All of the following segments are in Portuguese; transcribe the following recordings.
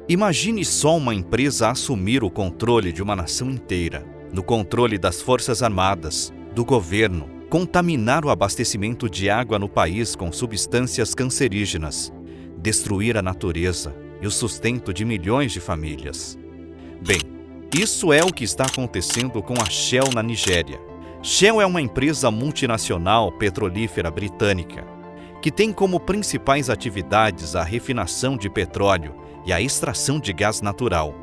Imagine só uma empresa assumir o controle de uma nação inteira, no controle das forças armadas, do governo, contaminar o abastecimento de água no país com substâncias cancerígenas, destruir a natureza e o sustento de milhões de famílias. Bem, isso é o que está acontecendo com a Shell na Nigéria. Shell é uma empresa multinacional petrolífera britânica, que tem como principais atividades a refinação de petróleo e a extração de gás natural.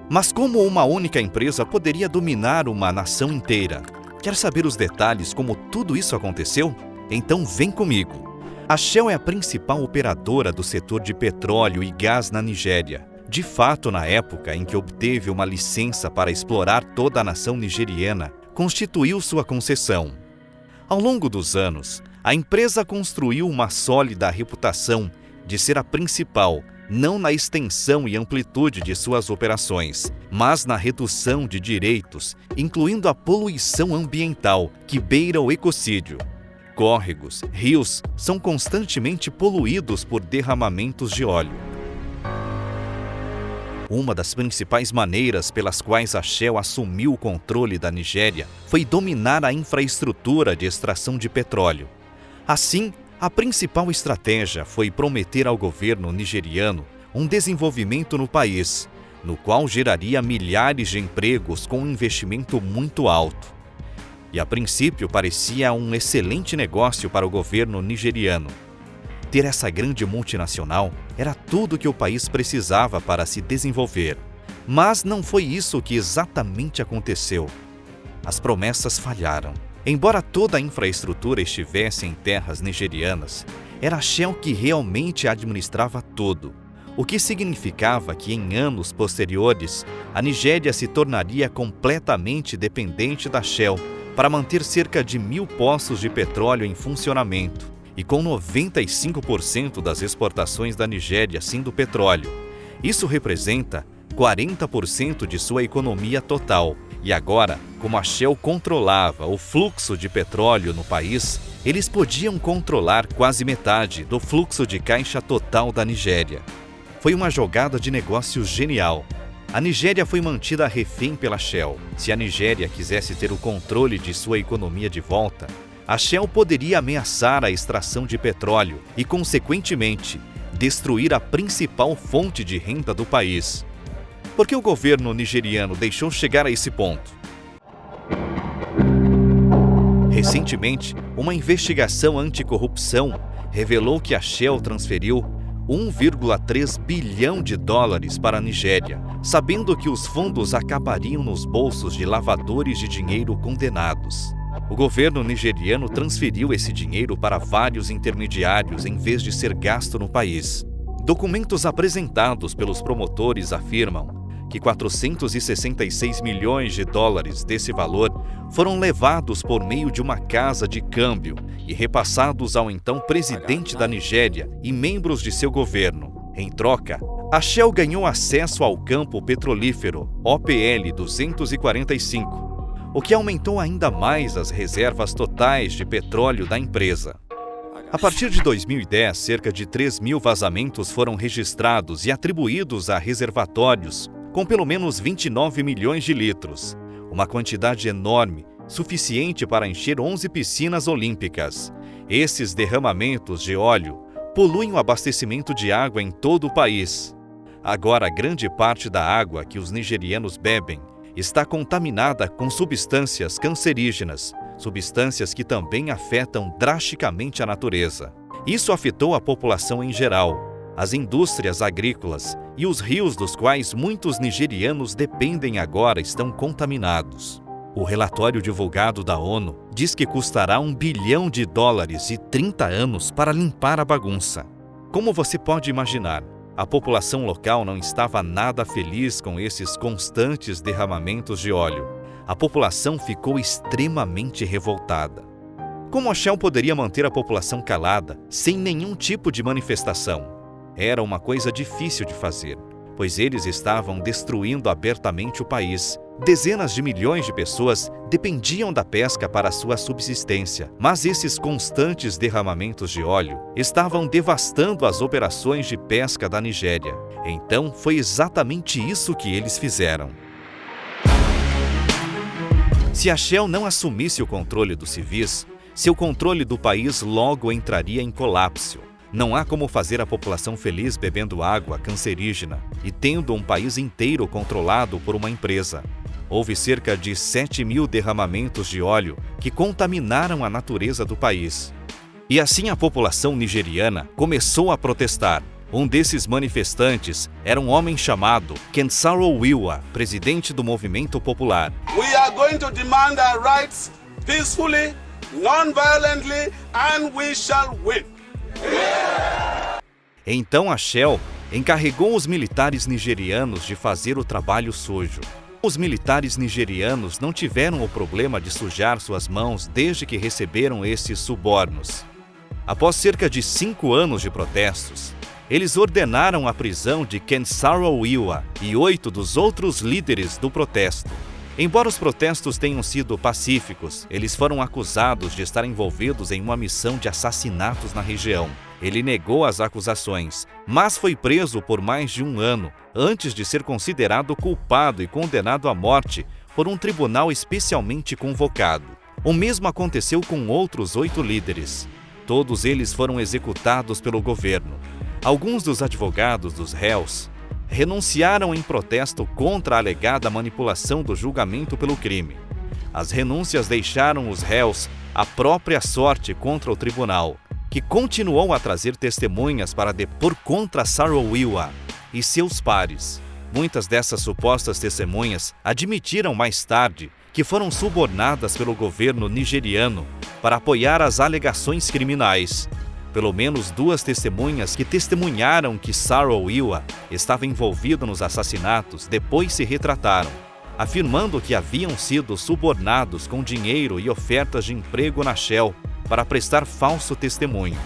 Mas como uma única empresa poderia dominar uma nação inteira? Quer saber os detalhes como tudo isso aconteceu? Então vem comigo. A Shell é a principal operadora do setor de petróleo e gás na Nigéria. De fato, na época em que obteve uma licença para explorar toda a nação nigeriana, constituiu sua concessão. Ao longo dos anos, a empresa construiu uma sólida reputação de ser a principal, não na extensão e amplitude de suas operações, mas na redução de direitos, incluindo a poluição ambiental, que beira o ecocídio. Córregos, rios são constantemente poluídos por derramamentos de óleo. Uma das principais maneiras pelas quais a Shell assumiu o controle da Nigéria foi dominar a infraestrutura de extração de petróleo. Assim, a principal estratégia foi prometer ao governo nigeriano um desenvolvimento no país, no qual geraria milhares de empregos com um investimento muito alto. E a princípio parecia um excelente negócio para o governo nigeriano. Ter essa grande multinacional era tudo que o país precisava para se desenvolver. Mas não foi isso que exatamente aconteceu. As promessas falharam. Embora toda a infraestrutura estivesse em terras nigerianas, era a Shell que realmente administrava tudo, o que significava que em anos posteriores, a Nigéria se tornaria completamente dependente da Shell para manter cerca de 1.000 poços de petróleo em funcionamento, e com 95% das exportações da Nigéria sendo petróleo. Isso representa 40% de sua economia total. E agora, como a Shell controlava o fluxo de petróleo no país, eles podiam controlar quase metade do fluxo de caixa total da Nigéria. Foi uma jogada de negócio genial. A Nigéria foi mantida refém pela Shell. Se a Nigéria quisesse ter o controle de sua economia de volta, a Shell poderia ameaçar a extração de petróleo e, consequentemente, destruir a principal fonte de renda do país. Por que o governo nigeriano deixou chegar a esse ponto? Recentemente, uma investigação anticorrupção revelou que a Shell transferiu 1,3 bilhão de dólares para a Nigéria, sabendo que os fundos acabariam nos bolsos de lavadores de dinheiro condenados. O governo nigeriano transferiu esse dinheiro para vários intermediários em vez de ser gasto no país. Documentos apresentados pelos promotores afirmam que 466 milhões de dólares desse valor foram levados por meio de uma casa de câmbio e repassados ao então presidente da Nigéria e membros de seu governo. Em troca, a Shell ganhou acesso ao campo petrolífero OPL 245, o que aumentou ainda mais as reservas totais de petróleo da empresa. A partir de 2010, cerca de 3.000 vazamentos foram registrados e atribuídos a reservatórios com pelo menos 29 milhões de litros, uma quantidade enorme, suficiente para encher 11 piscinas olímpicas. Esses derramamentos de óleo poluem o abastecimento de água em todo o país. Agora, grande parte da água que os nigerianos bebem está contaminada com substâncias cancerígenas, substâncias que também afetam drasticamente a natureza. Isso afetou a população em geral, as indústrias agrícolas e os rios dos quais muitos nigerianos dependem agora estão contaminados. O relatório divulgado da ONU diz que custará $1 bilhão e 30 anos para limpar a bagunça. Como você pode imaginar, a população local não estava nada feliz com esses constantes derramamentos de óleo. A população ficou extremamente revoltada. Como a Shell poderia manter a população calada, sem nenhum tipo de manifestação? Era uma coisa difícil de fazer, pois eles estavam destruindo abertamente o país. Dezenas de milhões de pessoas dependiam da pesca para sua subsistência, mas esses constantes derramamentos de óleo estavam devastando as operações de pesca da Nigéria. Então, foi exatamente isso que eles fizeram. Se a Shell não assumisse o controle dos civis, seu controle do país logo entraria em colapso. Não há como fazer a população feliz bebendo água cancerígena e tendo um país inteiro controlado por uma empresa. Houve cerca de 7.000 derramamentos de óleo que contaminaram a natureza do país. E assim a população nigeriana começou a protestar. Um desses manifestantes era um homem chamado Kensaro Wiwa, presidente do Movimento Popular. We are going to demand our rights peacefully, non-violently, and we shall win. Então a Shell encarregou os militares nigerianos de fazer o trabalho sujo. Os militares nigerianos não tiveram o problema de sujar suas mãos desde que receberam esses subornos. Após cerca de 5 anos de protestos, eles ordenaram a prisão de Kensaro Wiwa e 8 dos outros líderes do protesto. Embora os protestos tenham sido pacíficos, eles foram acusados de estar envolvidos em uma missão de assassinatos na região. Ele negou as acusações, mas foi preso por mais de 1 ano, antes de ser considerado culpado e condenado à morte por um tribunal especialmente convocado. O mesmo aconteceu com outros 8 líderes. Todos eles foram executados pelo governo. Alguns dos advogados dos réus renunciaram em protesto contra a alegada manipulação do julgamento pelo crime. As renúncias deixaram os réus à própria sorte contra o tribunal, que continuou a trazer testemunhas para depor contra Sarowiwa e seus pares. Muitas dessas supostas testemunhas admitiram mais tarde que foram subornadas pelo governo nigeriano para apoiar as alegações criminais. Pelo menos 2 testemunhas que testemunharam que Sarowiwa estava envolvido nos assassinatos depois se retrataram, afirmando que haviam sido subornados com dinheiro e ofertas de emprego na Shell para prestar falso testemunho.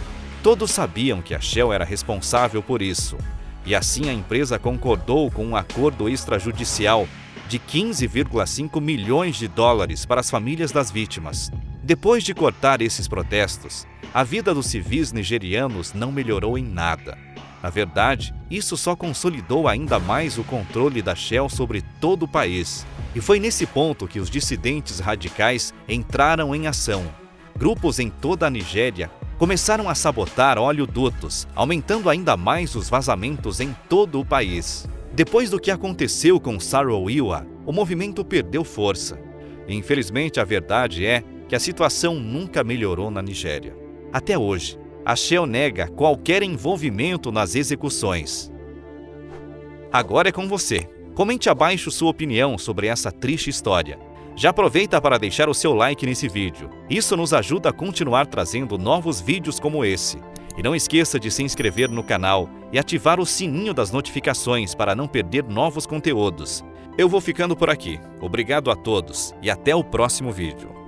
Todos sabiam que a Shell era responsável por isso, e assim a empresa concordou com um acordo extrajudicial de 15,5 milhões de dólares para as famílias das vítimas. Depois de cortar esses protestos, a vida dos civis nigerianos não melhorou em nada. Na verdade, isso só consolidou ainda mais o controle da Shell sobre todo o país. E foi nesse ponto que os dissidentes radicais entraram em ação. Grupos em toda a Nigéria começaram a sabotar oleodutos, aumentando ainda mais os vazamentos em todo o país. Depois do que aconteceu com Sarowiwa, o movimento perdeu força. E, infelizmente, a verdade é que a situação nunca melhorou na Nigéria. Até hoje, a Shell nega qualquer envolvimento nas execuções. Agora é com você. Comente abaixo sua opinião sobre essa triste história. Já aproveita para deixar o seu like nesse vídeo. Isso nos ajuda a continuar trazendo novos vídeos como esse. E não esqueça de se inscrever no canal e ativar o sininho das notificações para não perder novos conteúdos. Eu vou ficando por aqui. Obrigado a todos e até o próximo vídeo.